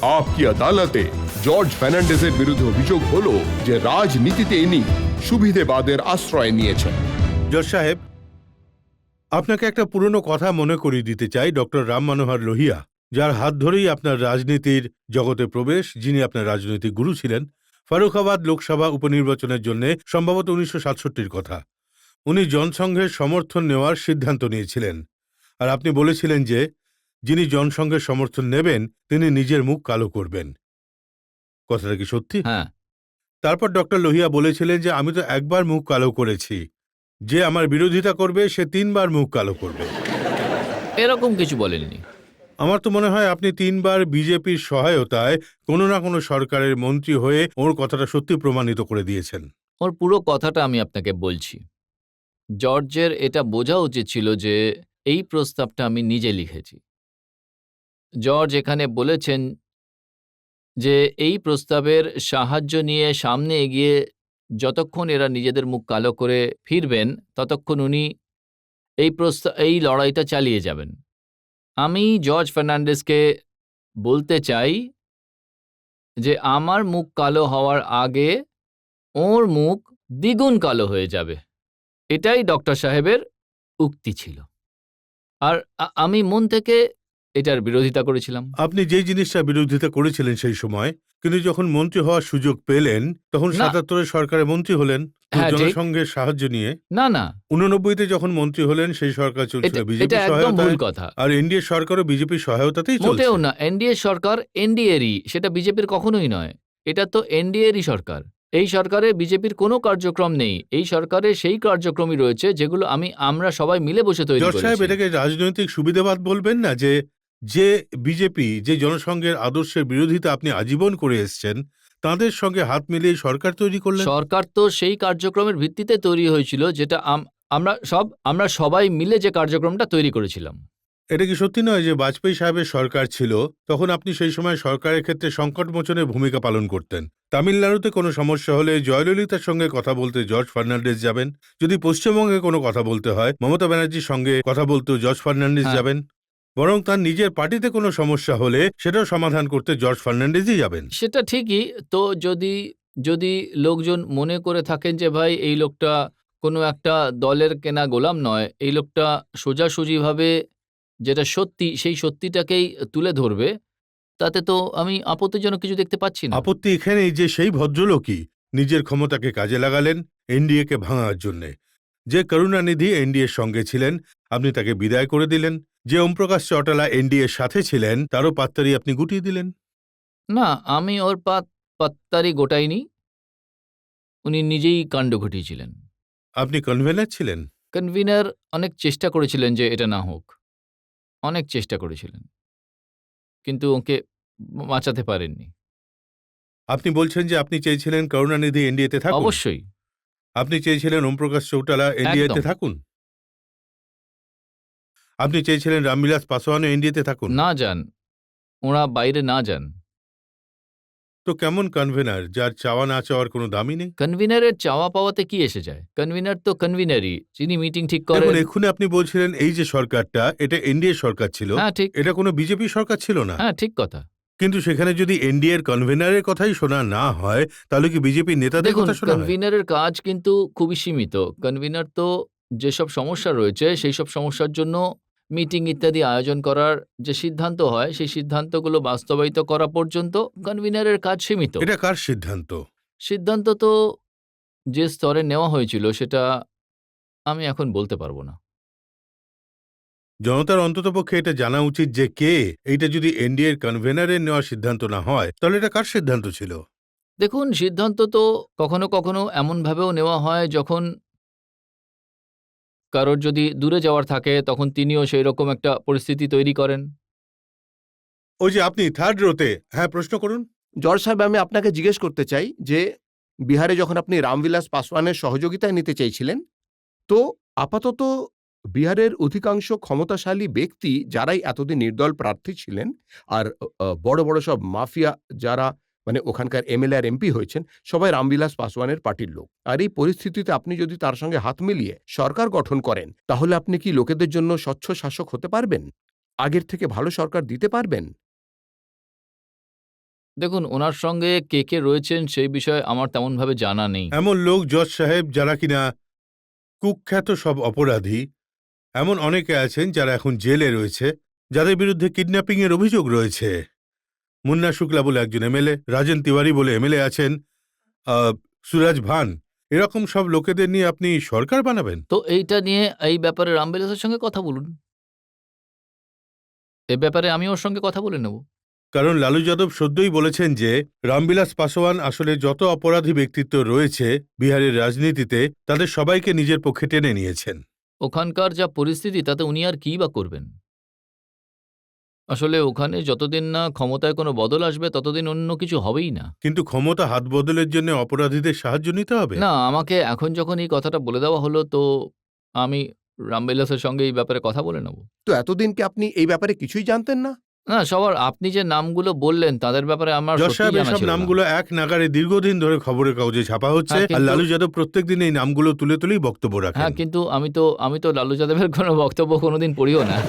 आपकी अदालते জর্জ ফার্নান্ডেজের বিরুদ্ধে অভিযোগ হলো যে রাজনীতিতে ইনি সুবিধেবাদের আশ্রয় নিয়েছেন। জজ সাহেব, আপনাকে একটা পুরনো কথা মনে করিয়ে দিতে চাই। ডক্টর রাম মনোহর লোহিয়া, যার হাত ধরেই আপনার রাজনীতির জগতে প্রবেশ, যিনি আপনার রাজনৈতিক গুরু ছিলেন, ফারুখাবাদ লোকসভা উপনির্বাচনের জন্য সম্ভবত 1967-র কথা, উনি জনসংঘের সমর্থন নেওয়ার সিদ্ধান্ত নিয়েছিলেন। আর আপনি বলেছিলেন যে যিনি জনসংঘের সমর্থন নেবেন তিনি নিজের মুখ কালো করবেন। কথাটা কি সত্যি? হ্যাঁ। তারপর ডক্টর লোহিয়া বলেছিলেন যে আমি তো একবার মুখ কালো করেছি, যে আমার বিরোধিতা করবে সে 3 বার মুখ কালো করবে। এরকম কিছু বলেননি। আমার তো মনে হয় আপনি 3 বার বিজেপির সহায়তায় কোনো না কোনো সরকারের মন্ত্রী হয়ে ওর কথাটা সত্যি প্রমাণিত করে দিয়েছেন। ওর পুরো কথাটা আমি আপনাকে বলছি। জর্জের এটা বোঝা উচিত ছিল যে এই প্রস্তাবটা আমি নিজে লিখেছি। জর্জ এখানে বলেছেন যে এই প্রস্তাবের সাহায্য নিয়ে সামনে এগিয়ে যতক্ষণ এরা নিজেদের মুখ কালো করে ফিরবেন ততক্ষণ উনি এই লড়াইটা চালিয়ে যাবেন। আমি জর্জ ফার্নান্ডেজকে বলতে চাই যে আমার মুখ কালো হওয়ার আগে ওর মুখ দ্বিগুণ কালো হয়ে যাবে। এটাই ডক্টর সাহেবের উক্তি ছিল। আর আমি মন থেকে এটার বিরোধিতা করেছিলাম। আপনি যেই জিনিসটা বিরোধিতা করেছিলেন সেই সময়, কিন্তু যখন মন্ত্রী হওয়ার সুযোগ পেলেন তখন না। 77-এর সরকারের মন্ত্রী হলেন হ্যাঁ, ঠিক। জনসংঘের সাহায্য নিয়ে। না না, 89-তে যখন মন্ত্রী হলেন সেই সরকার চলছিল এটা বিজেপি একদম ভুল সহায়তায়, কথা। আর এনডিএ সরকারও বিজেপির সহায়তাতেই চলছে। মোটেও না। এনডিএ সরকার এনডিএরই, সেটা বিজেপির কখনোই নয়। এটা তো এনডিএরই সরকার। এই সরকারে বিজেপির কোনো কার্যক্রম নেই। এই সরকারে সেই কার্যক্রমই রয়েছে যেগুলো আমরা সবাই মিলে বসে তৈরি জজ সাহেব, করেছি। এটাকে রাজনৈতিক সুবিধাবাদ বলবেন না? যে বিজেপি, যে জনসংঘের আদর্শের বিরোধিতা আপনি আজীবন করে এসছেন, তাদের সঙ্গে হাত মিলিয়ে সরকার তৈরি করলেন। সরকার তো সেই কার্যক্রমের ভিত্তিতে তৈরি হয়েছিল যেটা আমরা সবাই মিলে যে কার্যক্রমটা তৈরি করেছিলাম। এটা কি সত্যি নয় যে বাজপেয়ী সাহেবের সরকার ছিল, তখন আপনি সেই সময় সরকারের ক্ষেত্রে সংকট মোচনের ভূমিকা পালন করতেন? তামিলনাড়ুতে কোনো সমস্যা হলে জয়ললিতার সঙ্গে কথা বলতে জর্জ ফার্নান্ডেজ যাবেন। যদি পশ্চিমবঙ্গে কোনো কথা বলতে হয় মমতা ব্যানার্জির সঙ্গে কথা বলতেও জর্জ ফার্নান্ডেজ হ্যাঁ। যাবেন। বরং তার নিজের পার্টিতে কোনো সমস্যা হলে সেটাও সমাধান করতে জর্জ ফার্নান্ডেজই যাবেন। সেটা ঠিকই। তো যদি লোকজন মনে করে থাকেন যে ভাই এই লোকটা কোনো একটা দলের কেনা গোলাম নয়, এই লোকটা সোজাসুজিভাবে যেটা সত্যি সেই সত্যিটাকেই তুলে ধরবে, তাতে তো আমি আপত্তিজনক কিছু দেখতে পাচ্ছি না। আপত্তি এখানেই যে সেই ভদ্রলোকই নিজের ক্ষমতাকে কাজে লাগালেন এনডিএকে ভাঙার জন্যে। যে করুণানিধি এনডিএর সঙ্গে ছিলেন আপনি তাকে বিদায় করে দিলেন। যে ওমপ্রকাশ চৌটালা এনডিএর সাথে ছিলেন তারও পাত্তারি আপনি গুটিয়ে দিলেন। না, আমি ওর পাত্তারি গোটাইনি। উনি নিজেই কাণ্ড ঘটিয়েছিলেন। আপনি কনভেনার ছিলেন। কনভিনার অনেক চেষ্টা করেছিলেন যে এটা না হোক। অনেক চেষ্টা করেছিলেন। কিন্তু ওকে বাঁচাতে পারেননি। আপনি বলছেন যে আপনি চেয়েছিলেন করুণানিধি এনডিএতে থাকুন। অবশ্যই। আপনি চেয়েছিলেন ওমপ্রকাশ চৌটালা এনডিএতে একদম। থাকুন। আপনি চেয়েছিলেন রামবিলাস পাসোয়ানও এনডিএতে থাকুন। না যান, ওরা বাইরে না যান। তো কেমন কনভেনার যার চাওয়া না চাওয়ার কোনো দামই নেই? কনভিনারের চাওয়া পাওয়াতে কি এসে যায়? কনভিনার তো কনভিনারই, যিনি মিটিং ঠিক করেন। দেখুন, এক্ষুনি আপনি বলছিলেন এই যে সরকারটা এটা এনডিএ সরকার ছিল, হ্যাঁ, ঠিক। এটা কোনো বিজেপি সরকার ছিল না। হ্যাঁ, ঠিক কথা। কিন্তু সেখানে যদি এনডিএর কনভেনারের কথাই শোনা না হয় তাহলে কি বিজেপি নেতাদের দেখুন, কথা শোনা হয়? কনভিনারের কাজ কিন্তু খুবই সীমিত। কনভিনার তো যেসব সমস্যা রয়েছে সেই সব সমস্যার জন্য মিটিং ইত্যাদি আয়োজন করার যে সিদ্ধান্ত হয় সেই সিদ্ধান্তগুলো বাস্তবায়িত করা পর্যন্ত কনভিনারের কাজ সীমিত। এটা কার সিদ্ধান্ত? সিদ্ধান্ত তো যে স্তরে নেওয়া হয়েছিল সেটা আমি এখন বলতে পারবো না। জনতার অন্ততপক্ষে এটা জানা উচিত যে কে। এইটা যদি এনডিএর কনভেনারের নেওয়া সিদ্ধান্ত না হয় তাহলে এটা কার সিদ্ধান্ত ছিল? দেখুন, সিদ্ধান্ত তো কখনো কখনো এমনভাবেও নেওয়া হয় যখন কারোর যদি দূরে যাওয়ার থাকে তখন তিনিও সেই রকম একটা পরিস্থিতি তৈরি করেন। ওই যে আপনি থার্ড রোতে, হ্যাঁ প্রশ্ন করুন। জর্জ সাহেব, আমি আপনাকে জিজ্ঞেস করতে চাই যে বিহারে যখন আপনি রামবিলাস পাসওয়ানের সহযোগিতায় নিতে চাইছিলেন, তো আপাতত বিহারের অধিকাংশ ক্ষমতাশালী ব্যক্তি যারাই এতদিন নির্দল প্রার্থী ছিলেন আর বড় বড় সব মাফিয়া যারা মানে ওখানকার এমএলএ আর এমপি হয়েছেন, সবাই রামবিলাস পাসওয়ানের পার্টির লোক। আর এই পরিস্থিতিতে আপনি যদি তার সঙ্গে হাত মিলিয়ে সরকার গঠন করেন তাহলে আপনি কি লোকেদের জন্য স্বচ্ছ শাসক হতে পারবেন? আগের থেকে ভালো সরকার দিতে পারবেন? দেখুন, ওনার সঙ্গে কে কে রয়েছেন সেই বিষয়ে আমার তেমনভাবে জানা নেই। এমন লোক জজ সাহেব যারা কিনা কুখ্যাত সব অপরাধী, এমন অনেকে আছেন যারা এখন জেলে রয়েছে, যাদের বিরুদ্ধে কিডন্যাপিং এর অভিযোগ রয়েছে। মুন্না শুক্লা বলে একজন এমএলএ, রাজেন তিওয়ারি বলে এমএলএ আছেন, সুরাজ ভান, এরকম সব লোকেদের নিয়ে আপনি সরকার বানাবেন? তো এইটা নিয়ে এই ব্যাপারে রামবিলাসের সঙ্গে কথা বলুন। এ ব্যাপারে আমি ওর সঙ্গে কথা বলে নেব। কারণ লালু যাদব সদ্যই বলেছেন যে রামবিলাস পাসওয়ান আসলে যত অপরাধী ব্যক্তিত্ব রয়েছে বিহারের রাজনীতিতে তাদের সবাইকে নিজের পক্ষে টেনে নিয়েছেন। ওখানকার যা পরিস্থিতি তাতে উনি আর কী বা করবেন? আসলে ওখানে যতদিন না ক্ষমতায় কোনো বদল আসবে ততদিন অন্য কিছু হবেই না। কিন্তু ক্ষমতা হাত বদলের জন্য অপরাধীদের সাহায্য নিতে হবে। না, আমাকে এখন যখন এই কথাটা বলে দেওয়া হলো, তো আমি রামবিলাসের সঙ্গে এই ব্যাপারে কথা বলে নেব। তো এতদিন কি আপনি এই ব্যাপারে কিছুই জানতেন না? না, সবার আপনি যে নামগুলো বললেন তাদের ব্যাপারে আমার জজ সত্যিই সাহেব, জানা এসব ছিল না। নামগুলো এক নাগারে দীর্ঘদিন ধরে খবরের কাগজে ছাপা হচ্ছে, হ্যাঁ, আর কিন্তু- লালু যাদব প্রত্যেকদিন এই নামগুলো তুলে তুলেই বক্তব্য রাখেন। হ্যাঁ, কিন্তু আমি তো লালু যাদবের কোনো বক্তব্য কোনোদিন পড়িও না।